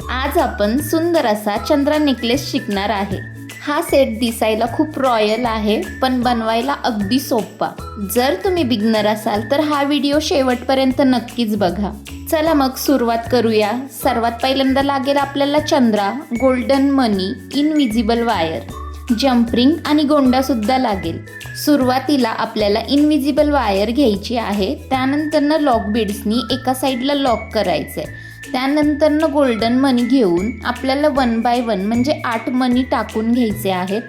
आज आपण सुंदर असा चंद्रा नेकलेस शिकणार आहे। हा सेट दिसायला खूप रॉयल आहे पण बनवायला अगदी सोपा। जर तुम्ही बिगनर असाल तर हा व्हिडिओ शेवटपर्यंत नक्कीच बघा। चला मग सुरुवात करूया। सर्वात पहिल्यांदा लागेल आपल्याला चंद्रा, गोल्डन मनी, इनविजिबल वायर, जंप रिंग आणि गोंडा सुद्धा लागेल। सुरुवातीला आपल्याला इनविजिबल वायर घ्यायची आहे, त्यानंतर लॉक बीड्सनी एका साईडला लॉक करायचं आहे। त्यानंतर गोल्डन मनी घेऊन आपल्याला 1 बाय 1 म्हणजे 8 मनी टाकून घ्यायचे आहेत।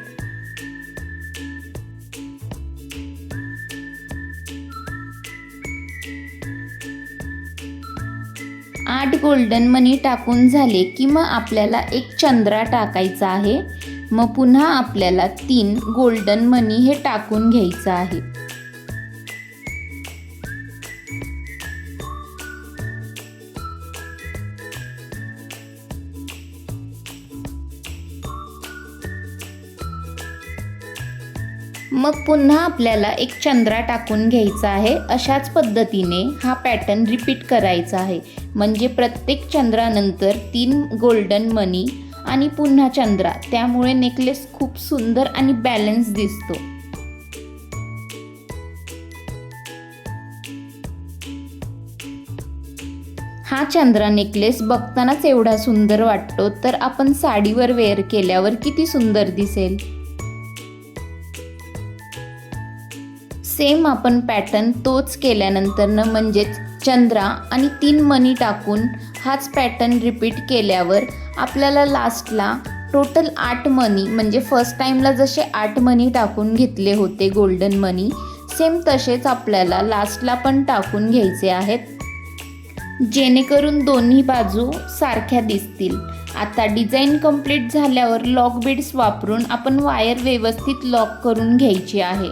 आठ गोल्डन मनी टाकून झाले की मग आपल्याला एक चंद्रा टाकायचा आहे। मग पुन्हा आपल्याला 3 गोल्डन मनी हे टाकून घ्यायचं आहे। मग पुन्हा आपल्याला एक चंद्रा टाकून घ्यायचा आहे। अशाच पद्धतीने हा पॅटर्न रिपीट करायचा आहे, म्हणजे प्रत्येक चंद्रानंतर 3 गोल्डन मनी आणि पुन्हा चंद्रा, त्यामुळे नेकलेस खूप सुंदर आणि बॅलन्स दिसतो। हा चंद्रा नेकलेस बघतानाच एवढा सुंदर वाटतो, तर आपण साडीवर वेअर केल्यावर किती सुंदर दिसेल। सेम आपण पॅटर्न तोच केल्यानंतर म्हणजेच चंद्रा आणि 3 मनी टाकून हाच पॅटर्न रिपीट केल्यावर आपल्याला लास्टला टोटल 8 मनी, म्हणजे फर्स्ट टाईमला जसे 8 मनी टाकून घेतले होते गोल्डन मनी, सेम तसेच आपल्याला लास्टला पण टाकून घ्यायचे आहेत, जेणेकरून दोन्ही बाजू सारख्या दिसतील। आता डिझाईन कंप्लीट झाल्यावर लॉक बीड्स वापरून आपण वायर व्यवस्थित लॉक करून घ्यायची आहे।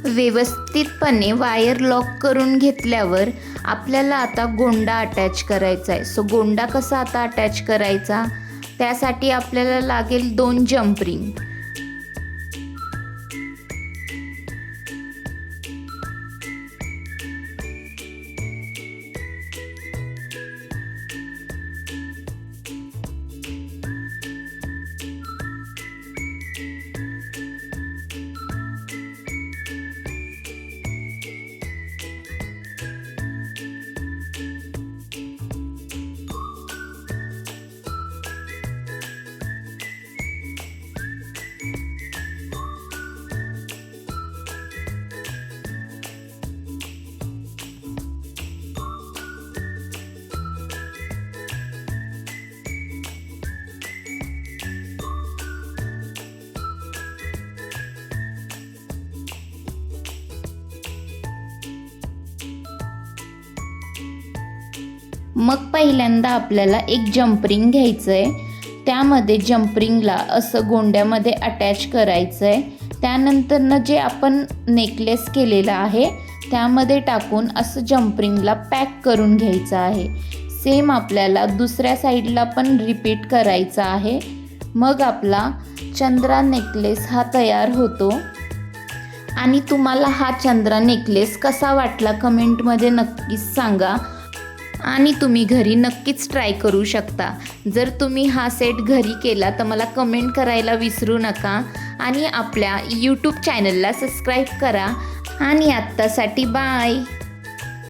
व्यवस्थितपणे वायर लॉक करून घेतल्यावर आपल्याला आता गोंडा अटॅच करायचा आहे। सो गोंडा कसा आता अटॅच करायचा, त्यासाठी आपल्याला लागेल 2 जंप रिंग। मग पहिल्यांदा आपल्याला एक जम्परिंग घ्यायचं आहे. त्यामध्ये जम्परिंगला असं गोंड्यामध्ये अटॅच करायचं आहे. त्यानंतरनं जे आपण नेकलेस केलेला आहे त्यामध्ये टाकून असं जम्परिंगला पॅक करून घ्यायचं आहे. सेम आपल्याला दुसऱ्या साईडला पण रिपीट करायचं आहे. मग आपला चंद्रा नेकलेस हा तयार होतो. आणि तुम्हाला हा चंद्रा नेकलेस कसा वाटला कमेंटमध्ये नक्कीच सांगा. आणि तुम्ही घरी नक्कीच ट्राय करू शकता. जर तुम्ही हा सेट घरी केला तर मला कमेंट करायला विसरू नका. आणि आपल्या यूट्यूब चॅनलला सबस्क्राईब करा. आणि आत्तासाठी बाय.